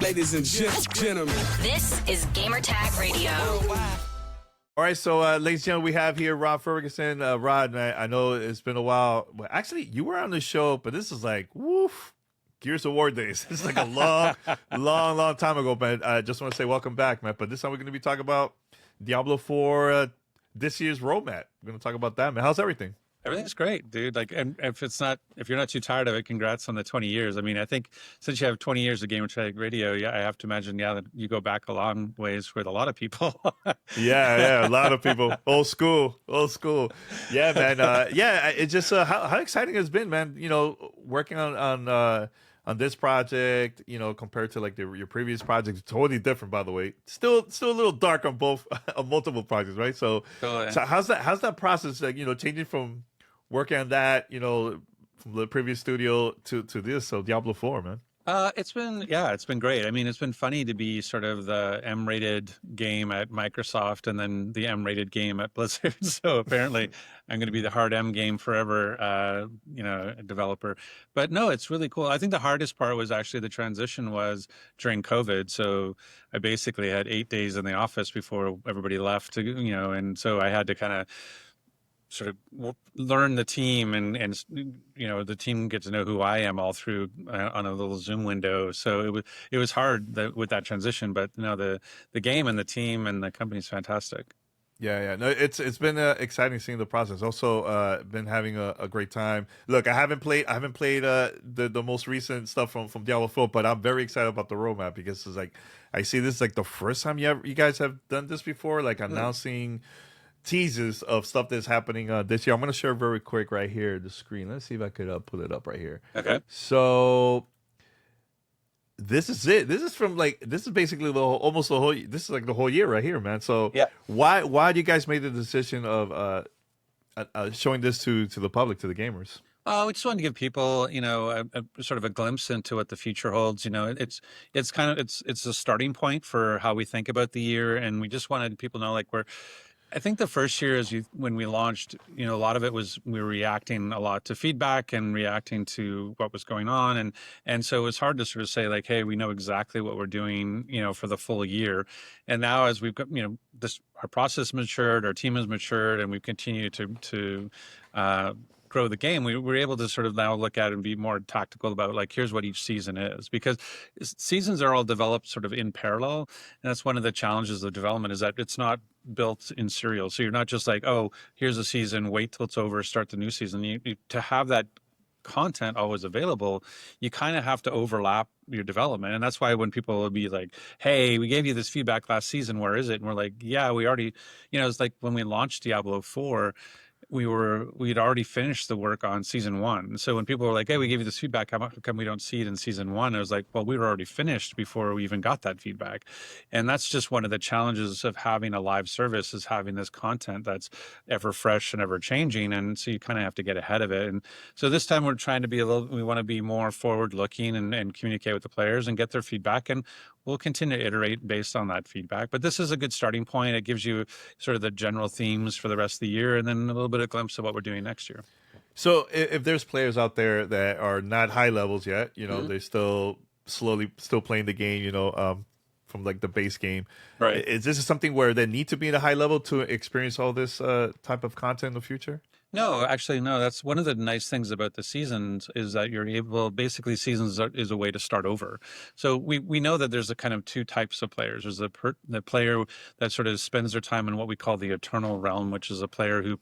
Ladies and gentlemen, This is Gamertag Radio. All right, so ladies and gentlemen, we have here Rod Fergusson. Rod, man, I know it's been a while. Well, actually, you were on the show, but this is like, woof, Gears of War days. This is like a long time ago, man. I just want to say welcome back, man. But this time we're going to be talking about Diablo IV, this year's roadmap. We're going to talk about that, man. How's everything? Everything's great, dude. Like, and if you're not too tired of it, congrats on the 20 years. I mean, I think since you have 20 years of Gamertag Radio, yeah, I have to imagine, that you go back a long ways with a lot of people. Yeah, a lot of people. Old school. Yeah, man. It's just how exciting it's been, man. You know, working on this project, you know, compared to like your previous projects, totally different, by the way. Still a little dark on both, on multiple projects, right? So how's that process, like, you know, changing from working on that, you know, from the previous studio to this, so Diablo IV, man? It's been great. I mean, it's been funny to be sort of the M-rated game at Microsoft and then the M-rated game at Blizzard. So apparently I'm going to be the hard M game forever, developer. But no, it's really cool. I think the hardest part was actually the transition was during COVID. So I basically had 8 days in the office before everybody left, and so I had to kind of sort of learn the team and the team get to know who I am all through on a little Zoom window. So it was hard with that transition, but no, the game and the team and the company is fantastic. Yeah. No, it's been exciting seeing the process. Also, been having a great time. Look, I haven't played the most recent stuff from Diablo 4, but I'm very excited about the roadmap because it's like I see this is like the first time you guys have done this before, like announcing teases of stuff that's happening this year. I'm going to share very quick right here the screen. Let's see if I could pull it up right here. Okay. So this is it. This is basically almost the whole. This is like the whole year right here, man. So yeah. Why do you guys make the decision of showing this to the public, to the gamers? We just wanted to give people, a sort of a glimpse into what the future holds. It's a starting point for how we think about the year, and we just wanted people to know, like, I think the first year when we launched, a lot of it was we were reacting a lot to feedback and reacting to what was going on. And so it was hard to sort of say like, hey, we know exactly what we're doing, for the full year. And now as we've got, our process matured, our team has matured, and we've continued to grow the game, we were able to sort of now look at it and be more tactical about like, here's what each season is, because seasons are all developed sort of in parallel. And that's one of the challenges of development, is that it's not built in serial. So you're not just like, oh, here's a season, wait till it's over, start the new season. To have that content always available, you kind of have to overlap your development. And that's why when people will be like, hey, we gave you this feedback last season, where is it? And we're like, yeah, we already, it's like when we launched Diablo IV, we'd already finished the work on season 1. So when people were like, hey, we gave you this feedback, how come we don't see it in season 1? I was like, well, we were already finished before we even got that feedback. And that's just one of the challenges of having a live service, is having this content that's ever fresh and ever changing. And so you kind of have to get ahead of it. And so this time we're trying to we want to be more forward looking and communicate with the players and get their feedback. And we'll continue to iterate based on that feedback. But this is a good starting point. It gives you sort of the general themes for the rest of the year, and then a little bit of glimpse of what we're doing next year. So if there's players out there that are not high levels yet, they're still playing the game, from like the base game. Right. Is this something where they need to be at a high level to experience all this type of content in the future? No, actually, no. That's one of the nice things about the seasons, is that you're able, basically seasons is a way to start over. So we know that there's a kind of two types of players. There's the player that sort of spends their time in what we call the eternal realm, which is a player who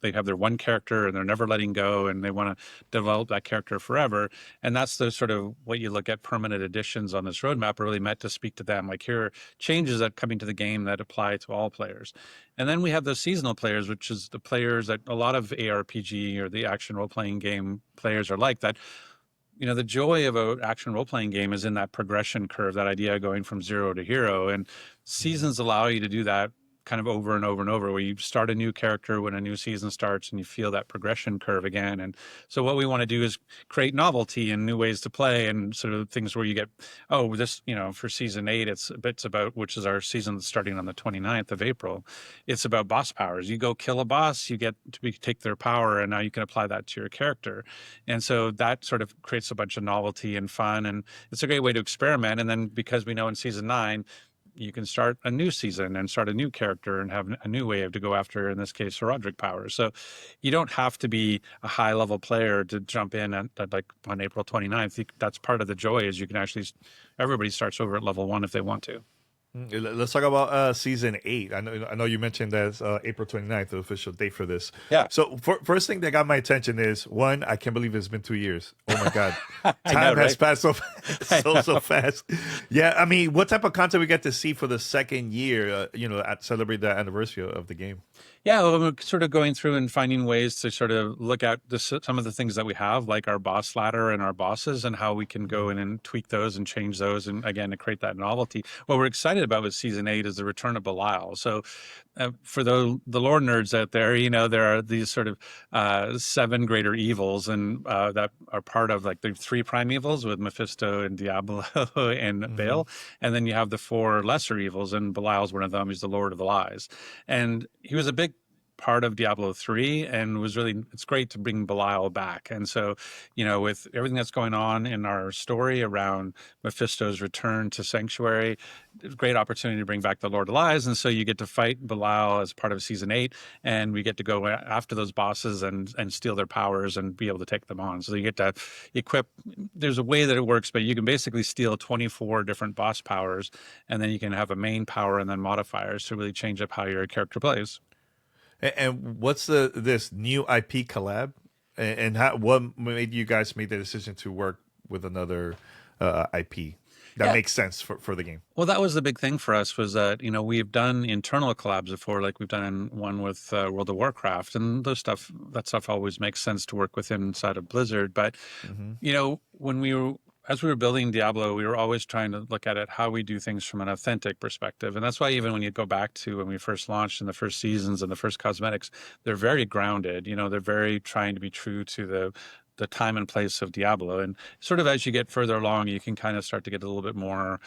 they have their one character and they're never letting go, and they want to develop that character forever. And that's the sort of what you look at permanent additions on this roadmap are really meant to speak to them. Like, here are changes that coming to the game that apply to all players. And then we have those seasonal players, which is the players that a lot of ARPG or the action role-playing game players are like that. The joy of an action role-playing game is in that progression curve, that idea of going from zero to hero. And seasons allow you to do that kind of over and over and over, where you start a new character when a new season starts and you feel that progression curve again. And so what we want to do is create novelty and new ways to play, and sort of things where you get, oh, this, for season 8, it's about, which is our season that's starting on the 29th of April. It's about boss powers. You go kill a boss, you get to take their power, and now you can apply that to your character. And so that sort of creates a bunch of novelty and fun, and it's a great way to experiment. And then because we know in season 9, you can start a new season and start a new character and have a new way to go after, in this case, Roderick powers. So you don't have to be a high level player to jump in at like on April 29th. That's part of the joy, is you can actually, everybody starts over at level 1 if they want to. Let's talk about season 8. I know you mentioned that's April 29th, the official date for this. Yeah. So first thing that got my attention is, one, I can't believe it's been 2 years. Oh my God. Time has passed so fast. Yeah. I mean, what type of content we get to see for the second year, at celebrate the anniversary of the game? Yeah, well, we're sort of going through and finding ways to sort of look at some of the things that we have, like our boss ladder and our bosses, and how we can go in and tweak those and change those, and again, to create that novelty. What we're excited about with season 8 is the return of Belial. So for the lore nerds out there, there are these sort of 7 greater evils, and that are part of like the 3 primevals with Mephisto and Diablo and Baal. And then you have the 4 lesser evils, and Belial's one of them. He's the Lord of the Lies. And he was a big part of Diablo 3, and it's great to bring Belial back. And so, with everything that's going on in our story around Mephisto's return to Sanctuary, it's a great opportunity to bring back the Lord of Lies. And so you get to fight Belial as part of season 8, and we get to go after those bosses and steal their powers and be able to take them on. So you get to equip, there's a way that it works, but you can basically steal 24 different boss powers, and then you can have a main power and then modifiers to really change up how your character plays. And what's this new IP collab, and what made you guys make the decision to work with another IP that makes sense for the game? Well, that was the big thing for us, was that we've done internal collabs before, like we've done one with World of Warcraft, and that stuff always makes sense to work with inside of Blizzard. But as we were building Diablo, we were always trying to look at it, how we do things from an authentic perspective. And that's why even when you go back to when we first launched in the first seasons and the first cosmetics, they're very grounded. They're very trying to be true to the time and place of Diablo. And sort of as you get further along, you can kind of start to get a little bit more,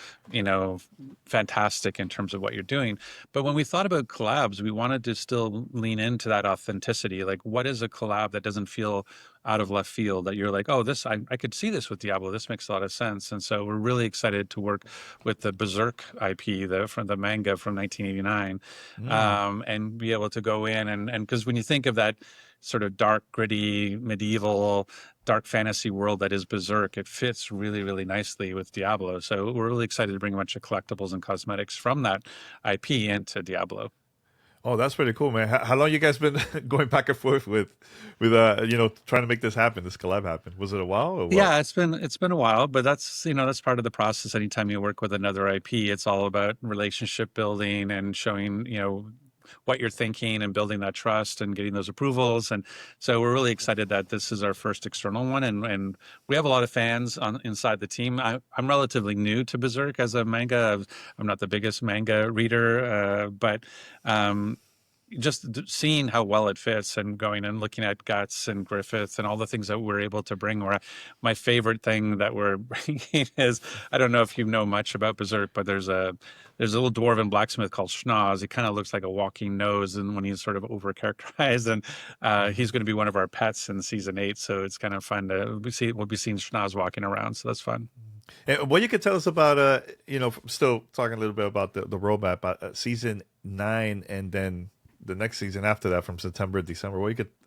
fantastic in terms of what you're doing. But when we thought about collabs, we wanted to still lean into that authenticity. Like, what is a collab that doesn't feel out of left field, that you're like, oh, this, I could see this with Diablo. This makes a lot of sense. And so we're really excited to work with the Berserk IP, from the manga from 1989, and be able to go in and because when you think of that sort of dark, gritty, medieval, dark fantasy world that is Berserk, it fits really, really nicely with Diablo. So we're really excited to bring a bunch of collectibles and cosmetics from that IP into Diablo. Oh, that's pretty cool, man. How long you guys been going back and forth with trying to make this happen, this collab happen? Was it a while? Or what? Yeah, it's been a while, but that's that's part of the process. Anytime you work with another IP, it's all about relationship building and showing what you're thinking and building that trust and getting those approvals. And so we're really excited that this is our first external one. And we have a lot of fans inside the team. I'm relatively new to Berserk as a manga. I'm not the biggest manga reader, but just seeing how well it fits and going and looking at Guts and Griffith and all the things that we're able to bring. My favorite thing that we're bringing is, I don't know if you know much about Berserk, but there's a little dwarven blacksmith called Schnoz. He kind of looks like a walking nose, and when he's sort of over characterized, and he's going to be one of our pets in season 8. So it's kind of fun we'll be seeing Schnoz walking around. So that's fun. And what you could tell us about, still talking a little bit about the roadmap, season 9, and then the next season after that from September to December.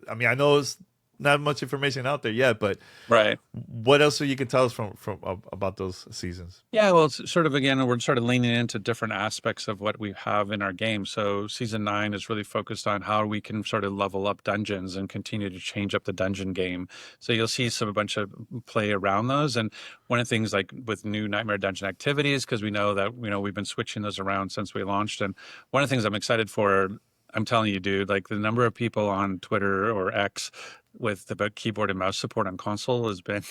I know it's not much information out there yet, but right. What else you can tell us from about those seasons? Yeah, well, it's sort of, again, we're sort of leaning into different aspects of what we have in our game. So season 9 is really focused on how we can sort of level up dungeons and continue to change up the dungeon game. So you'll see a bunch of play around those. And one of the things, like with new Nightmare Dungeon activities, because we know that, we've been switching those around since we launched. And one of the things I'm excited for, I'm telling you, dude, like the number of people on Twitter or X with the keyboard and mouse support on console has been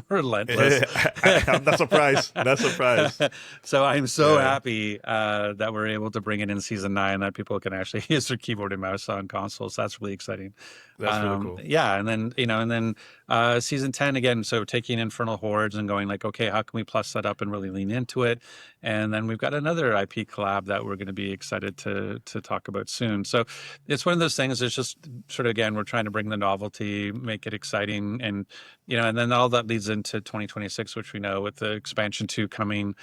relentless. I'm not surprised. Not surprised. So I'm so Yeah, happy that we're able to bring it in season 9 that people can actually use their keyboard and mouse on consoles. That's really exciting. that's really cool. Yeah, and then season 10 again. So taking Infernal Hordes and going like, okay, how can we plus that up and really lean into it? And then we've got another IP collab that we're going to be excited to talk about soon. So it's one of those things. It's just sort of again, we're trying to bring the novelty, make it exciting, and and then all that leads into 2026, which we know with the expansion 2 coming.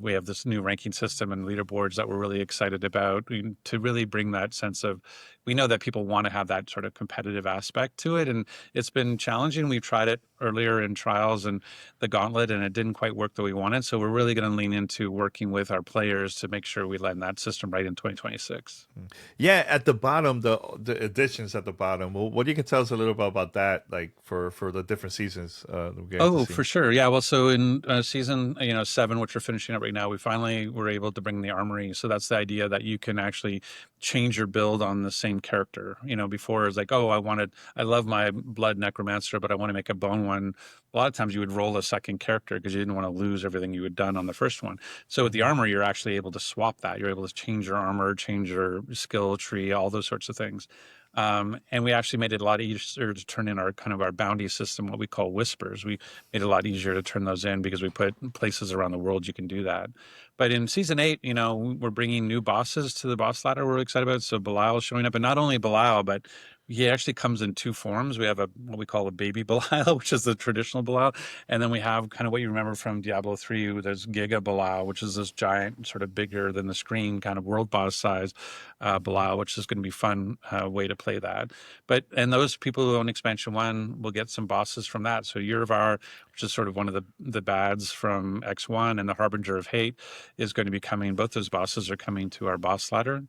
We have this new ranking system and leaderboards that we're really excited about to really bring that sense of, we know that people want to have that sort of competitive aspect to it. And it's been challenging. We've tried it earlier in trials and the gauntlet, and it didn't quite work the way we wanted. So we're really going to lean into working with our players to make sure we land that system right in 2026. Yeah, at the bottom, the additions at the bottom. Well, what you can tell us a little bit about that, like for the different seasons. Oh, for sure. Yeah. Well, so in season 7, which we're finishing up right now, we finally were able to bring the armory. So that's the idea that you can actually change your build on the same character. Before it was like, oh, I love my blood necromancer, but I want to make a bone one. A lot of times you would roll a second character because you didn't want to lose everything you had done on the first one. So with the armor, you're actually able to swap that. You're able to change your armor, change your skill tree, all those sorts of things. And we actually made it a lot easier to turn in our bounty system, what we call whispers. We made it a lot easier to turn those in because we put places around the world you can do that. But in season 8, we're bringing new bosses to the boss ladder. We're excited about it. So Belial is showing up, and not only Belial, but he actually comes in 2 forms. We have what we call a baby Belial, which is the traditional Belial, and then we have kind of what you remember from Diablo 3. There's Giga Belial, which is this giant, sort of bigger than the screen, kind of world boss size Belial, which is going to be fun way to play that. And those people who own expansion 1 will get some bosses from that. So Yurvar, which is sort of one of the bads from X1, and the Harbinger of Hate is going to be coming. Both those bosses are coming to our boss ladder.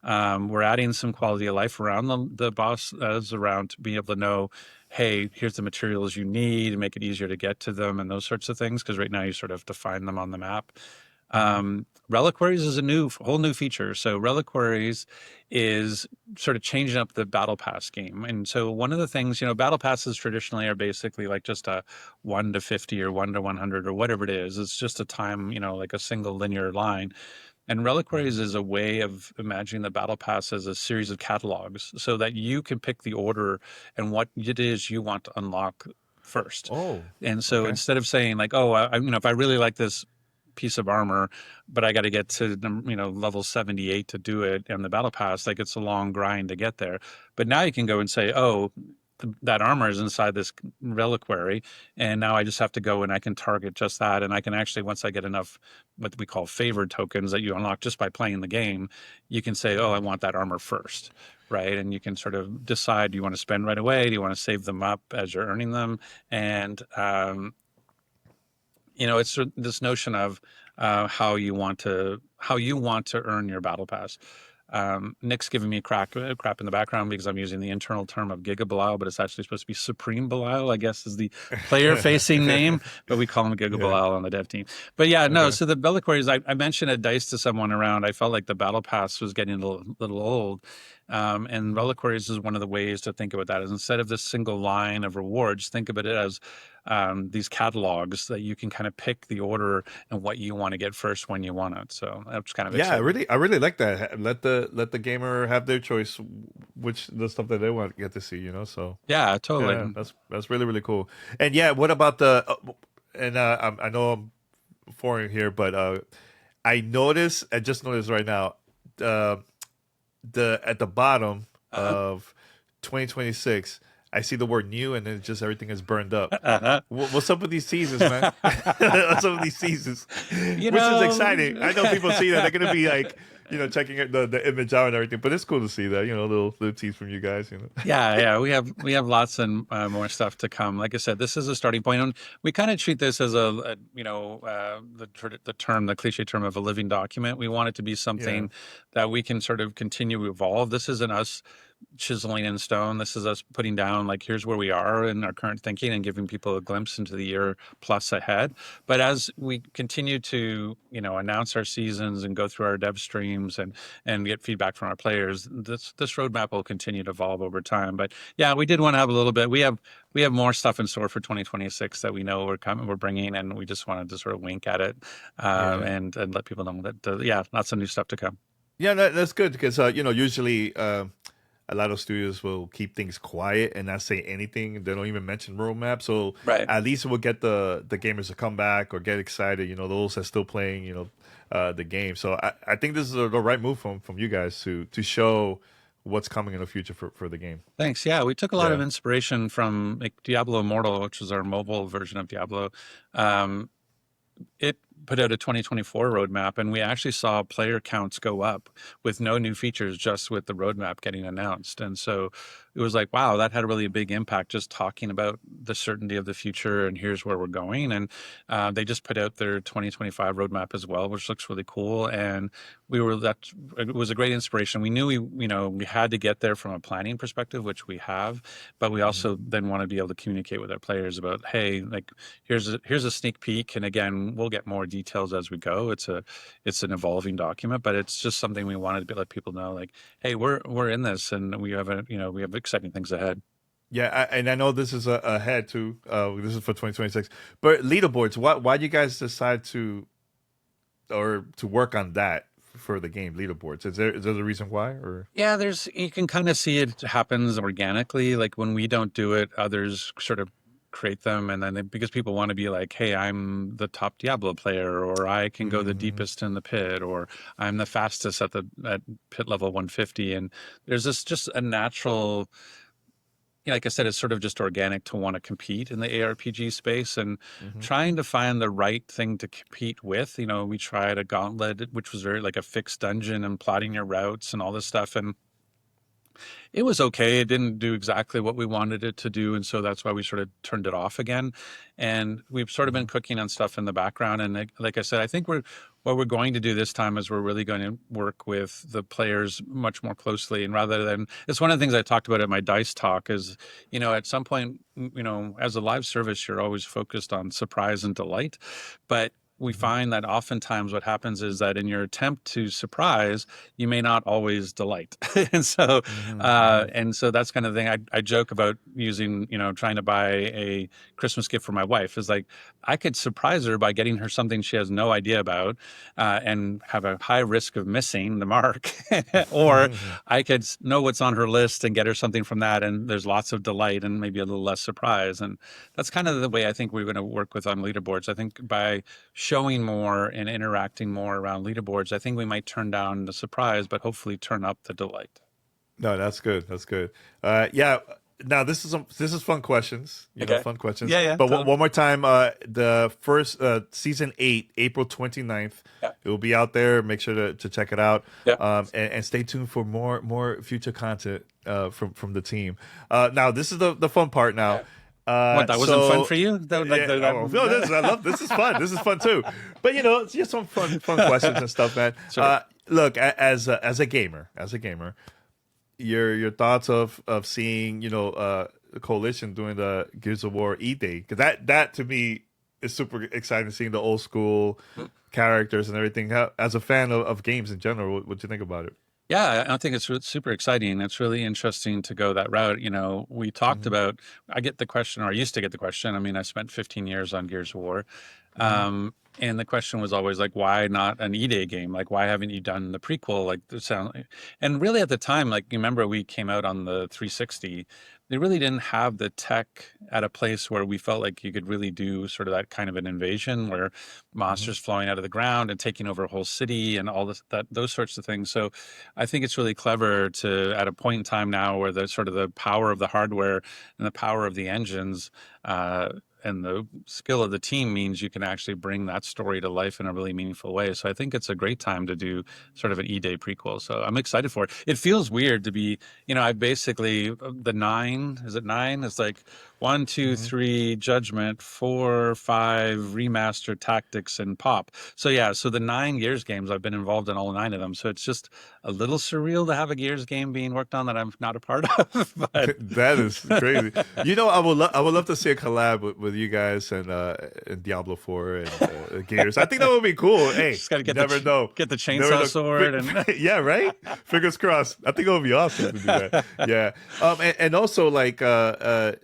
We're adding some quality of life around the boss, around being able to know, hey, here's the materials you need, and make it easier to get to them, and those sorts of things. Because right now you sort of have to find them on the map. Reliquaries is a whole new feature. So Reliquaries is sort of changing up the Battle Pass game. And so one of the things, Battle Passes traditionally are basically like just a 1 to 50 or 1 to 100 or whatever it is. It's just a time, like a single linear line. And Reliquaries is a way of imagining the Battle Pass as a series of catalogs so that you can pick the order and what it is you want to unlock first. Oh, and so okay. instead of saying like, oh, if I really like this piece of armor, but I got to get to level 78 to do it and the Battle Pass, like it's a long grind to get there. But now you can go and say, oh, that armor is inside this reliquary, and now I just have to go and I can target just that, and I can actually, once I get enough what we call favored tokens that you unlock just by playing the game, you can say, oh, I want that armor first, right? And you can sort of decide, do you want to spend right away, do you want to save them up as you're earning them? And it's this notion of how you want to earn your Battle Pass. Nick's giving me crap in the background because I'm using the internal term of Giga Belial, but it's actually supposed to be Supreme Belial, I guess is the player-facing name, but we call him Giga Belial on the dev team. But yeah, no, okay. So the Reliquaries, I mentioned a dice to someone around. I felt like the Battle Pass was getting a little old. And Reliquaries is one of the ways to think about that, is instead of this single line of rewards, think about it as these catalogs that you can kind of pick the order and what you want to get first when you want it. So that's kind of exciting. I really like that. Let the gamer have their choice, which the stuff that they want to get to see. So yeah, totally. Yeah, that's really, really cool. And yeah, what about the? I know I'm foreign here, but I just noticed right now, at the bottom of 2026. I see the word new, and then just everything is burned up. What's up with these seasons, man? What's up with these seasons? Which is exciting. I know people see that. They're going to be like, checking the image out and everything. But it's cool to see that, little tease from you guys. Yeah. We have lots and more stuff to come. Like I said, this is a starting point. And we kind of treat this as the cliche term of a living document. We want it to be something that we can sort of continue to evolve. This isn't us chiseling in stone. This is us putting down, like, here's where we are in our current thinking and giving people a glimpse into the year plus ahead. But as we continue to, announce our seasons and go through our dev streams and get feedback from our players, this roadmap will continue to evolve over time. But yeah, we did want to have a little bit. We have more stuff in store for 2026 that we know we're bringing, and we just wanted to sort of wink at it, and let people know that lots of new stuff to come. Yeah, that's good because usually a lot of studios will keep things quiet and not say anything. They don't even mention roadmap. So Right. at least we'll get the gamers to come back or get excited. Those that are still playing the game. So I think this is the right move from you guys to show what's coming in the future for the game. Thanks. Yeah, we took a lot of Yeah. inspiration from, like, Diablo Immortal, which is our mobile version of Diablo. It put out a 2024 roadmap, and we actually saw player counts go up with no new features, just with the roadmap getting announced. And so it was like, wow, that had a really big impact, just talking about the certainty of the future and here's where we're going. And they just put out their 2025 roadmap as well, which looks really cool. And it was a great inspiration. We knew we had to get there from a planning perspective, which we have, but we also then want to be able to communicate with our players about, hey, like, here's a sneak peek. And again, we'll get more details as we go. It's an evolving document, but it's just something we wanted to let people know, like, hey, we're in this, and we have exciting things ahead. Yeah, and I know this is ahead too. This is for 2026. But leaderboards, why do you guys decide to work on that for the game leaderboards? Is there a reason why? Or Yeah, you can kind of see it happens organically. Like, when we don't do it, others sort of create them, and then because people want to be like, hey, I'm the top Diablo player, or I can go the deepest in the pit, or I'm the fastest at pit level 150. And there's just a natural, like I said, it's sort of just organic to want to compete in the ARPG space, and trying to find the right thing to compete with. We tried a gauntlet, which was very like a fixed dungeon and plotting your routes and all this stuff, and it was okay. It didn't do exactly what we wanted it to do, and so that's why we sort of turned it off again. And we've sort of been cooking on stuff in the background. And like I said, I think what we're going to do this time is we're really going to work with the players much more closely. And rather than, it's one of the things I talked about at my DICE talk is, at some point, as a live service, you're always focused on surprise and delight, but we find that oftentimes what happens is that in your attempt to surprise, you may not always delight. and so that's kind of the thing I joke about using, trying to buy a Christmas gift for my wife is like, I could surprise her by getting her something she has no idea about, and have a high risk of missing the mark, or I could know what's on her list and get her something from that, and there's lots of delight and maybe a little less surprise. And that's kind of the way I think we're going to work with on leaderboards. I think by showing more and interacting more around leaderboards, I think we might turn down the surprise, but hopefully turn up the delight. No, that's good. That's good. Yeah. Now this is fun questions. Fun questions. Yeah. But one more time, the first season 8, April 29th. Yeah. It will be out there. Make sure to check it out. Yeah. And stay tuned for more future content from the team. Now this is the fun part. Now. Yeah. What, that wasn't fun for you? I love this. Is fun. This is fun too. But it's just some fun questions and stuff, man. Sure. Look, as a gamer, your thoughts of seeing the Coalition doing the Gears of War E-Day, because that to me is super exciting, seeing the old school characters and everything. As a fan of games in general, what do you think about it? Yeah, I think it's super exciting. It's really interesting to go that route. We talked about, I get the question, or I used to get the question. I mean, I spent 15 years on Gears of War. And the question was always like, why not an E-Day game? Like, why haven't you done the prequel? Like, and really at the time, like, you remember we came out on the 360. They really didn't have the tech at a place where we felt like you could really do sort of that kind of an invasion where monsters flowing out of the ground and taking over a whole city and all those sorts of things. So I think it's really clever to, at a point in time now where the sort of the power of the hardware and the power of the engines, and the skill of the team means you can actually bring that story to life in a really meaningful way. So I think it's a great time to do sort of an E-Day prequel. So I'm excited for it. It feels weird to be, I basically, the 9, is it 9? It's like, 1, 2, 3 Judgment, 4, 5 Remaster, Tactics, and Pop. So yeah, so the 9 Gears games, I've been involved in all 9 of them. So it's just a little surreal to have a Gears game being worked on that I'm not a part of. But That is crazy. I would love to see a collab with you guys and Diablo 4 and Gears. I think that would be cool. Hey, just got to you never know. get the Never chainsaw know. sword and Yeah, right. Fingers crossed. I think it would be awesome to do that. Yeah. And also like the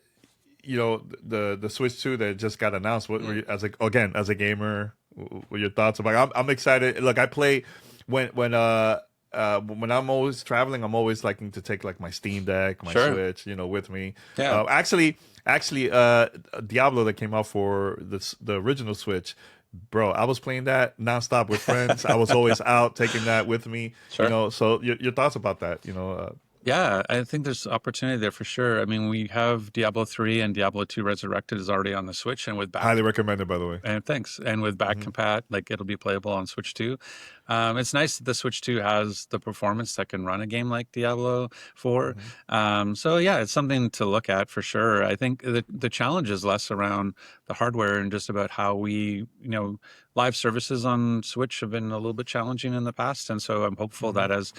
Switch 2 that just got announced. What were you, as a gamer, what were your thoughts about? I'm excited. Look, I play when I'm always traveling, I'm always liking to take like my Steam Deck, my Sure. Switch, with me. Yeah. Actually, Diablo that came out for the original Switch, bro, I was playing that nonstop with friends. I was always out taking that with me. Sure. So your thoughts about that? Yeah, I think there's opportunity there for sure. I mean, we have Diablo 3 and Diablo 2 Resurrected is already on the Switch, and with back Highly recommended, by the way. and thanks, and with back compat, like it'll be playable on Switch 2. It's nice that the Switch 2 has the performance that can run a game like Diablo 4. So yeah, it's something to look at for sure. I think the challenge is less around the hardware and just about how live services on Switch have been a little bit challenging in the past, and so I'm hopeful that as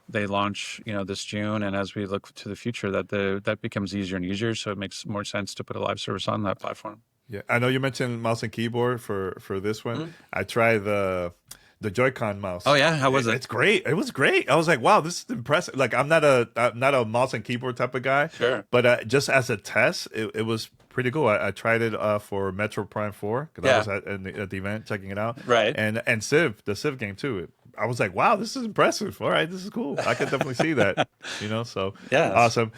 they launch, this June, and as we look to the future, that becomes easier and easier. So it makes more sense to put a live service on that platform. Yeah, I know you mentioned mouse and keyboard for this one. I tried the Joy-Con mouse. Oh yeah, how was it? It's great. It was great. I was like, wow, this is impressive. Like, I'm not a mouse and keyboard type of guy. Sure. But just as a test, it was pretty cool. I tried it for Metro Prime 4 because I was at the event checking it out. Right. And the Civ game too. I was like, wow, this is impressive. All right, this is cool. I can definitely see that. So Yeah. awesome.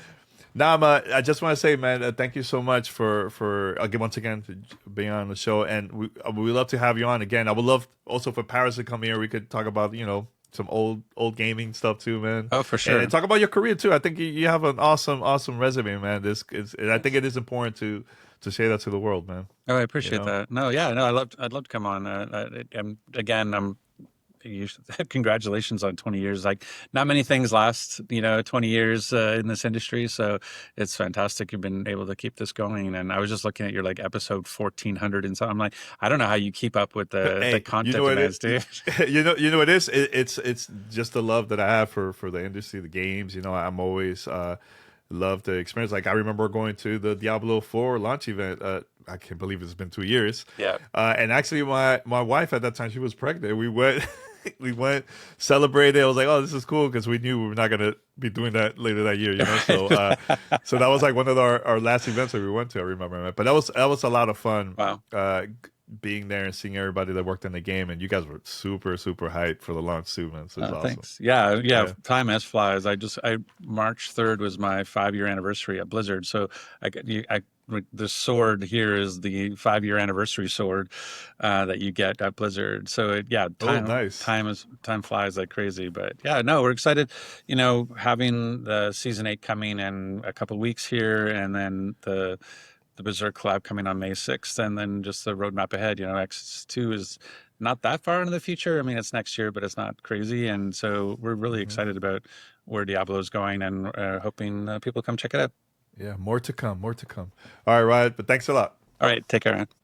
Now, I just want to say, man, thank you so much for again, once again, for being on the show, and we love to have you on again. I would love also for Paris to come here. We could talk about some old gaming stuff too, man. Oh, for sure. And talk about your career too. I think you have an awesome resume, man. I think it is important to share that to the world, man. Oh, I appreciate that. No, yeah, no, I'd love to come on. I'm congratulations on 20 years. Like, not many things last 20 years in this industry, so it's fantastic you've been able to keep this going. And I was just looking at your episode 1400 and so I'm like, I don't know how you keep up with the content demands, dude. It is. It's just the love that I have for the industry, the games. I'm always love the experience. Like, I remember going to the Diablo 4 launch event. I can't believe it's been 2 years. Yeah. And actually, my wife at that time, she was pregnant. We went. We went, celebrated. I was like, "Oh, this is cool," because we knew we were not gonna be doing that later that year, So, so that was like one of our last events that we went to. I remember, but that was a lot of fun. Wow. Being there and seeing everybody that worked in the game, and you guys were super hyped for the launch too, man. So it was awesome. Thanks. Yeah. Time as flies. March 3rd was my 5-year anniversary at Blizzard, so the sword here is the 5-year anniversary sword that you get at Blizzard. So nice. Time flies like crazy. But yeah, no, we're excited. Having the season 8 coming in a couple weeks here, and then the Berserk collab coming on May 6th, and then just the roadmap ahead. X2 is not that far into the future. I mean, it's next year, but it's not crazy. And so we're really excited about where Diablo is going, and hoping people come check it out. Yeah, more to come. All right, Rod, but thanks a lot. All right, take care, man.